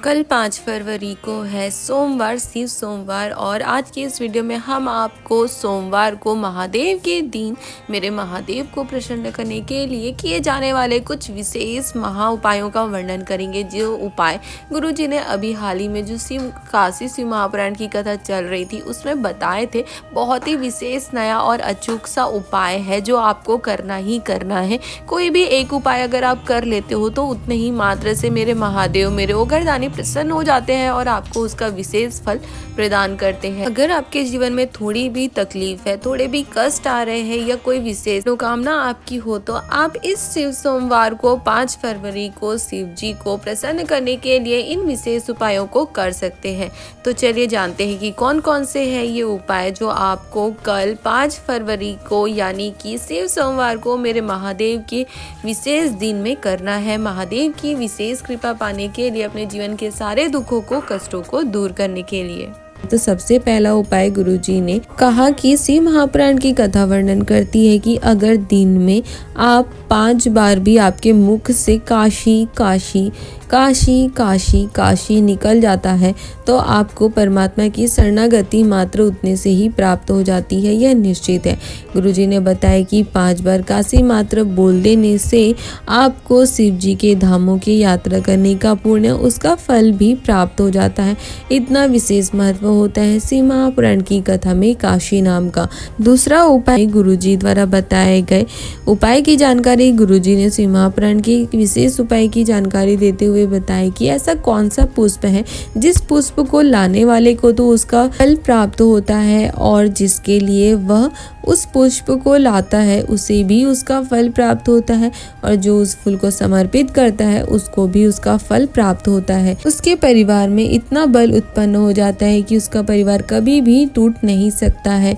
कल 5 फरवरी को है सोमवार, शिव सोमवार। और आज की इस वीडियो में हम आपको सोमवार को महादेव के दिन मेरे महादेव को प्रसन्न करने के लिए किए जाने वाले कुछ विशेष महा उपायों का वर्णन करेंगे। जो उपाय गुरुजी ने अभी हाल ही में जो काशी शिव महापुराण की कथा चल रही थी उसमें बताए थे, बहुत ही विशेष नया और अचूक सा उपाय है जो आपको करना ही करना है। कोई भी एक उपाय अगर आप कर लेते हो तो उतने ही मात्र से मेरे महादेव, मेरे ओघरदानी प्रसन्न हो जाते हैं और आपको उसका विशेष फल प्रदान करते हैं। अगर आपके जीवन में थोड़ी भी तकलीफ है, थोड़े भी कष्ट आ रहे हैं या कोई विशेष मनोकामना आपकी हो तो आप इस शिव सोमवार को 5 फरवरी को शिव जी को प्रसन्न करने के लिए इन विशेष उपायों को कर सकते हैं। तो चलिए जानते हैं कि कौन कौन से हैं ये उपाय जो आपको कल 5 फरवरी को यानी कि शिव सोमवार को मेरे महादेव के विशेष दिन में करना है। महादेव की विशेष कृपा पाने के लिए, अपने जीवन के सारे दुखों को, कष्टों को दूर करने के लिए। तो सबसे पहला उपाय गुरुजी ने कहा कि शिव महापुराण की कथा वर्णन करती है कि अगर दिन में आप 5 बार भी आपके मुख से काशी काशी काशी काशी काशी निकल जाता है तो आपको परमात्मा की शरणागति मात्र उतने से ही प्राप्त हो जाती है, यह निश्चित है। गुरुजी ने बताया कि 5 बार काशी मात्र बोल देने से आपको शिव जी के धामों की यात्रा करने का पुण्य, उसका फल भी प्राप्त हो जाता है। इतना विशेष महत्व होता है शिव महापुराण की कथा में काशी नाम का। दूसरा उपाय गुरुजी द्वारा बताए गए उपाय की जानकारी गुरुजी ने शिव महापुराण की विशेष उपाय की जानकारी देते हुए बताया कि ऐसा कौन सा पुष्प है जिस पुष्प को लाने वाले को तो उसका फल प्राप्त होता है और जिसके लिए वह उस पुष्प को लाता है उसे भी उसका फल प्राप्त होता है, और जो उस फूल को समर्पित करता है उसको भी उसका फल प्राप्त होता है। उसके परिवार में इतना बल उत्पन्न हो जाता है कि उसका परिवार कभी भी टूट नहीं सकता है,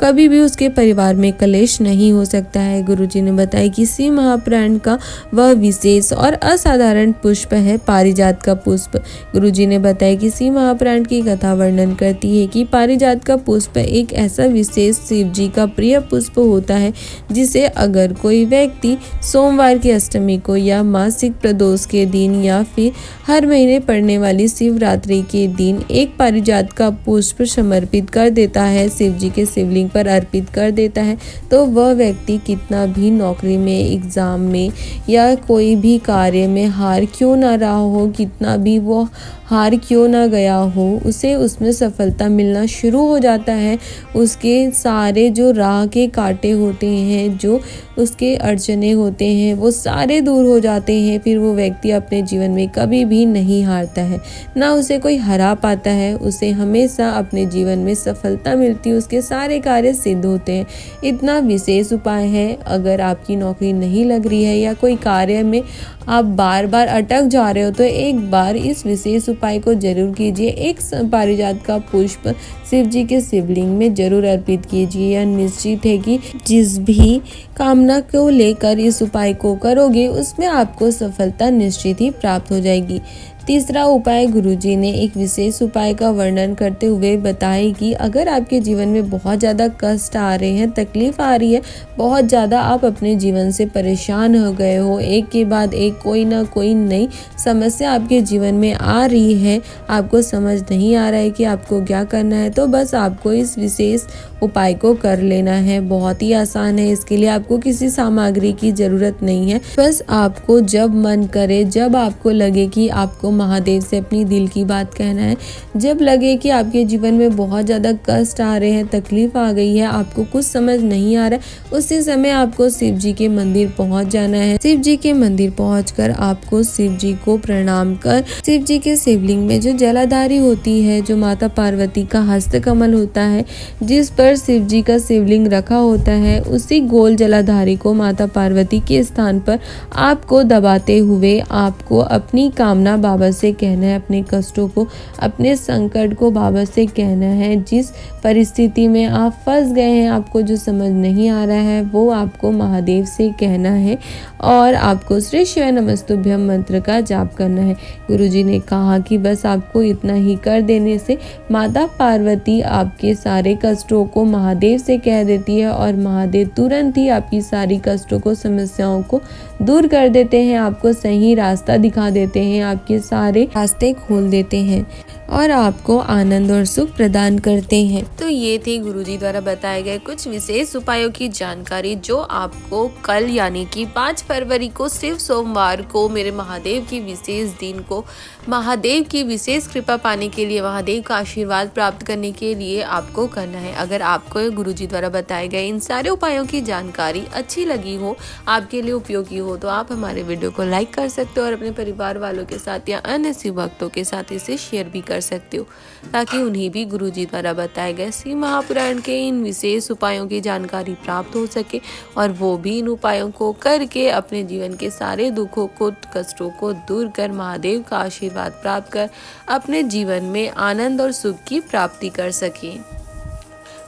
कभी भी उसके परिवार में कलेश नहीं हो सकता है। गुरुजी ने बताया कि शिव महापुराण का वह विशेष और असाधारण पुष्प है पारिजात का पुष्प। गुरुजी ने बताया कि शिव महापुराण की कथा वर्णन करती है कि पारिजात का पुष्प एक ऐसा विशेष शिव जी का प्रिय पुष्प होता है जिसे अगर कोई व्यक्ति सोमवार की अष्टमी को या मासिक प्रदोष के दिन या फिर हर महीने पड़ने वाली शिवरात्रि के दिन एक पारिजात का पुष्प समर्पित कर देता है, शिव जी के शिवलिंग पर अर्पित कर देता है, तो वह व्यक्ति कितना भी नौकरी में, एग्जाम में या कोई भी कार्य में हार क्यों ना रहा हो, कितना भी वो हार क्यों ना गया हो, उसे उसमें सफलता मिलना शुरू हो जाता है। उसके सारे जो राह के कांटे होते हैं, जो उसके अड़चने होते हैं, वो सारे दूर हो जाते हैं। फिर वो व्यक्ति अपने जीवन में कभी भी नहीं हारता है, ना उसे कोई हरा पाता है, उसे हमेशा अपने जीवन में सफलता मिलती है, उसके सारे कार्य सिद्ध होते हैं। इतना विशेष उपाय है। अगर आपकी नौकरी नहीं लग रही है या कोई कार्य में आप बार बार अटक जा रहे हो तो एक बार इस विशेष उपाय को जरूर कीजिए। एक पारिजात का पुष्प शिव जी के शिवलिंग में जरूर अर्पित कीजिए। यह निश्चित है कि जिस भी कामना को लेकर इस उपाय को करोगे उसमें आपको सफलता निश्चित ही प्राप्त हो जाएगी। तीसरा उपाय गुरुजी ने एक विशेष उपाय का वर्णन करते हुए बताया कि अगर आपके जीवन में बहुत ज़्यादा कष्ट आ रहे हैं, तकलीफ आ रही है, बहुत ज़्यादा आप अपने जीवन से परेशान हो गए हो, एक के बाद एक कोई ना कोई नई समस्या आपके जीवन में आ रही है, आपको समझ नहीं आ रहा है कि आपको क्या करना है, तो बस आपको इस विशेष उपाय को कर लेना है। बहुत ही आसान है, इसके लिए आपको किसी सामग्री की ज़रूरत नहीं है। बस आपको जब मन करे, जब आपको लगे कि आपको महादेव से अपनी दिल की बात कहना है, जब लगे कि आपके जीवन में बहुत ज़्यादा कष्ट आ रहे हैं, तकलीफ आ गई है, आपको कुछ समझ नहीं आ रहा है, उसी समय आपको शिव जी के मंदिर पहुंच जाना है। शिव जी के मंदिर पहुंचकर आपको शिव जी को प्रणाम कर शिव जी के शिवलिंग में जो जलाधारी होती है, जो माता पार्वती का हस्त कमल होता है, जिस पर शिव जी का शिवलिंग रखा होता है, उसी गोल जलाधारी को माता पार्वती के स्थान पर आपको दबाते हुए आपको अपनी कामना बाबा से कहना है, अपने कष्टों को, अपने संकट को बाबा से कहना है। जिस परिस्थिति में आप फंस गए हैं, आपको जो समझ नहीं आ रहा है, वो आपको महादेव से कहना है और आपको श्री शिवाय नमस्तुभ्यम मंत्र का जाप करना है। गुरुजी ने कहा कि बस आपको इतना ही कर देने से माता पार्वती आपके सारे कष्टों को महादेव से कह देती है और महादेव तुरंत ही आपकी सारी कष्टों को, समस्याओं को दूर कर देते हैं, आपको सही रास्ता दिखा देते हैं, आपके सारे रास्ते खोल देते हैं और आपको आनंद और सुख प्रदान करते हैं। तो ये थी गुरुजी द्वारा बताए गए कुछ विशेष उपायों की जानकारी, जो आपको कल यानी कि 5 फरवरी को सिर्फ सोमवार को मेरे महादेव की विशेष दिन को महादेव की विशेष कृपा पाने के लिए, महादेव का आशीर्वाद प्राप्त करने के लिए आपको करना है। अगर आपको गुरुजी द्वारा बताए गए इन सारे उपायों की जानकारी अच्छी लगी हो, आपके लिए उपयोगी हो, तो आप हमारे वीडियो को लाइक कर सकते हो और अपने परिवार वालों के साथ या अन्य शिव भक्तों के साथ इसे शेयर भी कर सकते हो, ताकि उन्हें भी गुरुजी द्वारा बताए गए शिव महापुराण के इन विशेष उपायों की जानकारी प्राप्त हो सके और वो भी इन उपायों को करके अपने जीवन के सारे दुखों को, कष्टों को दूर कर महादेव का आशीर्वाद प्राप्त कर अपने जीवन में आनंद और सुख की प्राप्ति कर सके।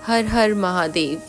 हर हर महादेव।